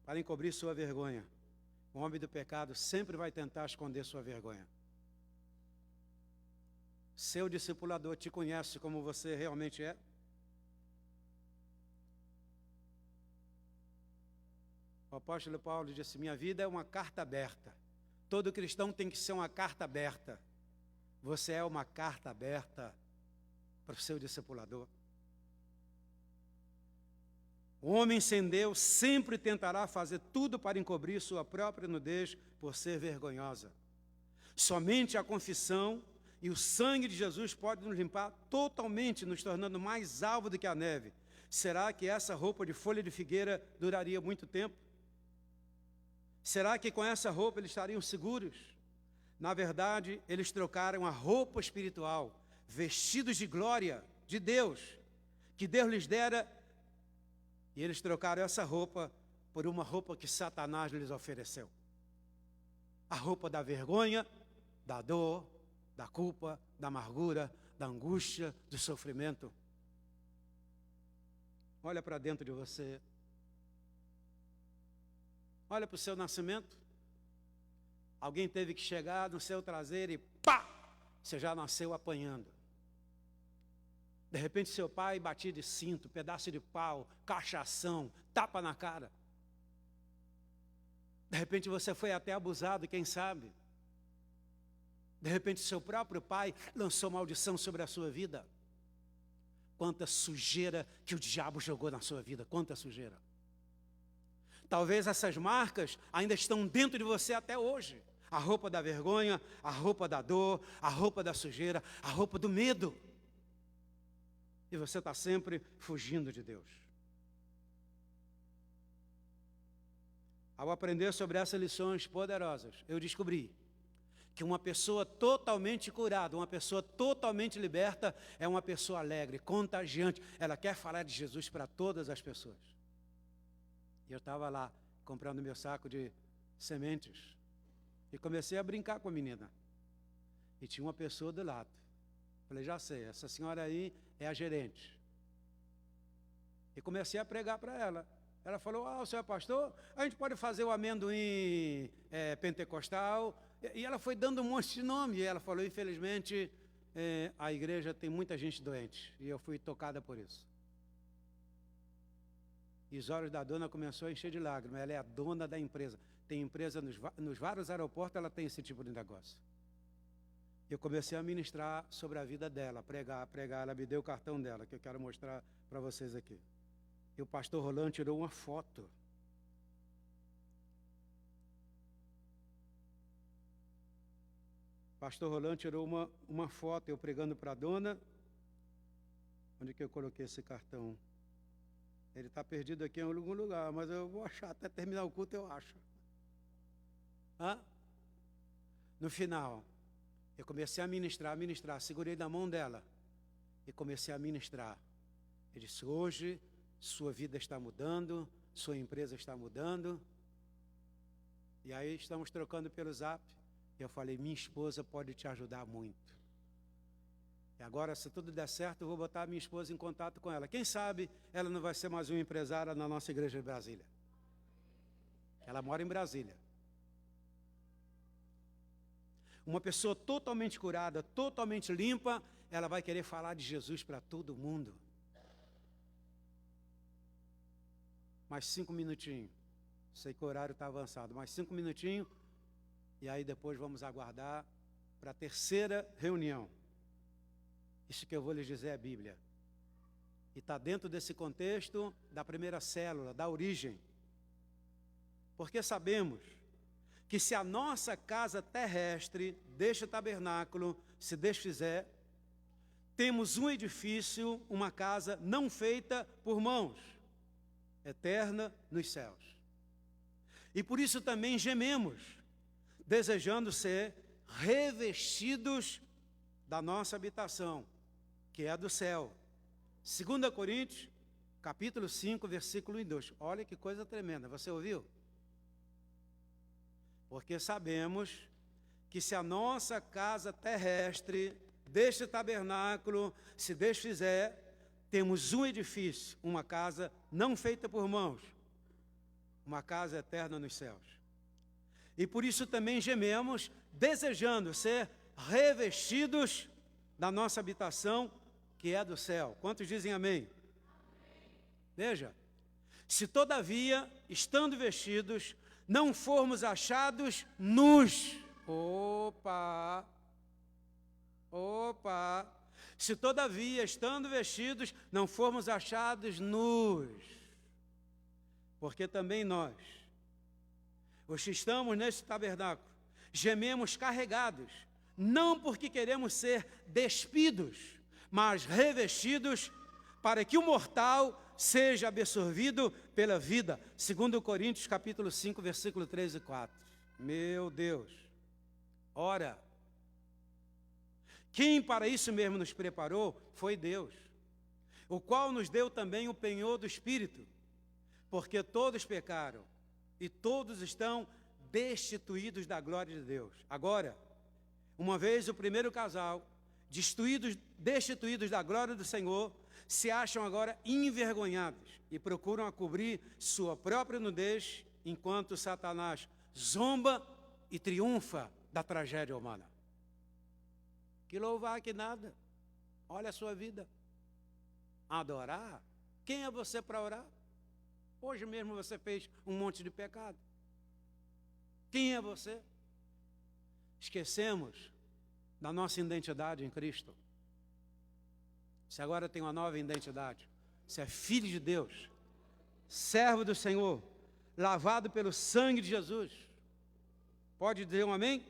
Speaker 1: para encobrir sua vergonha. O homem do pecado sempre vai tentar esconder sua vergonha. Seu discipulador te conhece como você realmente é? O apóstolo Paulo disse: minha vida é uma carta aberta. Todo cristão tem que ser uma carta aberta. Você é uma carta aberta para o seu discipulador. O homem sem Deus sempre tentará fazer tudo para encobrir sua própria nudez por ser vergonhosa. Somente a confissão e o sangue de Jesus podem nos limpar totalmente, nos tornando mais alvo do que a neve. Será que essa roupa de folha de figueira duraria muito tempo? Será que com essa roupa eles estariam seguros? Na verdade, eles trocaram a roupa espiritual, vestidos de glória de Deus, que Deus lhes dera, e eles trocaram essa roupa por uma roupa que Satanás lhes ofereceu. A roupa da vergonha, da dor, da culpa, da amargura, da angústia, do sofrimento. Olha para dentro de você. Olha para o seu nascimento. Alguém teve que chegar no seu traseiro e pá! Você já nasceu apanhando. De repente seu pai batia de cinto, pedaço de pau, cachação, tapa na cara. De repente você foi até abusado, quem sabe? De repente seu próprio pai lançou maldição sobre a sua vida. Quanta sujeira que o diabo jogou na sua vida, quanta sujeira. Talvez essas marcas ainda estão dentro de você até hoje. A roupa da vergonha, a roupa da dor, a roupa da sujeira, a roupa do medo. E você está sempre fugindo de Deus. Ao aprender sobre essas lições poderosas, eu descobri que uma pessoa totalmente curada, uma pessoa totalmente liberta, é uma pessoa alegre, contagiante. Ela quer falar de Jesus para todas as pessoas. E eu estava lá, comprando meu saco de sementes, e comecei a brincar com a menina. E tinha uma pessoa do lado. Falei, já sei, essa senhora aí é a gerente. E comecei a pregar para ela. Ela falou, o senhor é pastor? A gente pode fazer o amendoim pentecostal. E ela foi dando um monte de nome. E ela falou, infelizmente, a igreja tem muita gente doente. E eu fui tocada por isso. E os olhos da dona começou a encher de lágrimas. Ela é a dona da empresa. Tem empresa nos vários aeroportos, ela tem esse tipo de negócio. Eu comecei a ministrar sobre a vida dela, pregar. Ela me deu o cartão dela, que eu quero mostrar para vocês aqui. E o pastor Rolando tirou uma foto. O pastor Rolando tirou uma foto, eu pregando para a dona. Onde que eu coloquei esse cartão? Ele está perdido aqui em algum lugar, mas eu vou achar, até terminar o culto eu acho. No final, eu comecei a ministrar, segurei na mão dela e comecei a ministrar. Ele disse, hoje sua vida está mudando, sua empresa está mudando. E aí estamos trocando pelo Zap. E eu falei, minha esposa pode te ajudar muito. E agora, se tudo der certo, eu vou botar a minha esposa em contato com ela. Quem sabe ela não vai ser mais uma empresária na nossa igreja de Brasília. Ela mora em Brasília. Uma pessoa totalmente curada, totalmente limpa, ela vai querer falar de Jesus para todo mundo. Mais 5 minutinhos. Sei que o horário está avançado. Mais 5 minutinhos. E aí depois vamos aguardar para a terceira reunião. Isso que eu vou lhes dizer é a Bíblia. E está dentro desse contexto da primeira célula, da origem. Porque sabemos que se a nossa casa terrestre, deste tabernáculo, se Deus fizer, temos um edifício, uma casa não feita por mãos, eterna nos céus. E por isso também gememos, desejando ser revestidos da nossa habitação, que é do céu. 2 Coríntios, capítulo 5, versículo 1 e 2. Olha que coisa tremenda, você ouviu? Porque sabemos que se a nossa casa terrestre, deste tabernáculo, se Deus fizer, temos um edifício, uma casa não feita por mãos, uma casa eterna nos céus. E por isso também gememos, desejando ser revestidos da nossa habitação, que é do céu. Quantos dizem amém? Veja, Se todavia, estando vestidos, não formos achados nus. Opa! Se todavia, estando vestidos, não formos achados nus. Porque também nós, os que estamos neste tabernáculo, gememos carregados, não porque queremos ser despidos, mas revestidos, para que o mortal seja absorvido pela vida. 2 Coríntios capítulo 5, versículo 3 e 4. Meu Deus! Ora, quem para isso mesmo nos preparou foi Deus, o qual nos deu também o penhor do Espírito, porque todos pecaram e todos estão destituídos da glória de Deus. Agora, uma vez o primeiro casal, destituídos da glória do Senhor, se acham agora envergonhados e procuram a cobrir sua própria nudez, enquanto Satanás zomba e triunfa da tragédia humana. Que louvar que nada. Olha a sua vida. Adorar? Quem é você para orar? Hoje mesmo você fez um monte de pecado. Quem é você? Esquecemos da nossa identidade em Cristo. Você agora tem uma nova identidade. Você é filho de Deus, servo do Senhor, lavado pelo sangue de Jesus. Pode dizer um amém?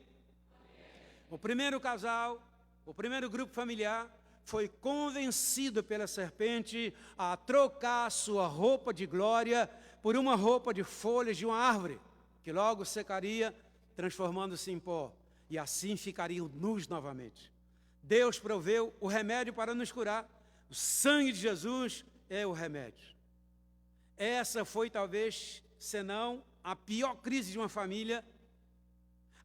Speaker 1: O primeiro casal, o primeiro grupo familiar, foi convencido pela serpente a trocar sua roupa de glória por uma roupa de folhas de uma árvore, que logo secaria, transformando-se em pó, e assim ficariam nus novamente. Deus proveu o remédio para nos curar. O sangue de Jesus é o remédio. Essa foi talvez, senão, a pior crise de uma família,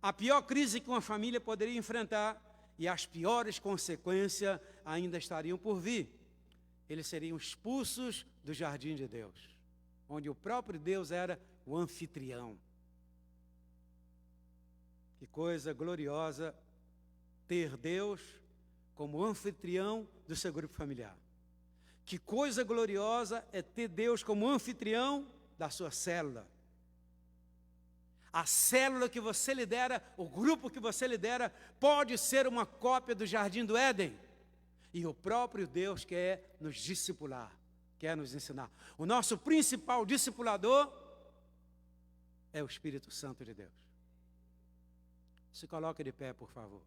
Speaker 1: a pior crise que uma família poderia enfrentar, e as piores consequências ainda estariam por vir. Eles seriam expulsos do jardim de Deus, onde o próprio Deus era o anfitrião. Que coisa gloriosa ter Deus como anfitrião do seu grupo familiar. Que coisa gloriosa é ter Deus como anfitrião da sua célula. A célula que você lidera, o grupo que você lidera, pode ser uma cópia do Jardim do Éden. E o próprio Deus quer nos discipular, quer nos ensinar. O nosso principal discipulador é o Espírito Santo de Deus. Se coloque de pé, por favor.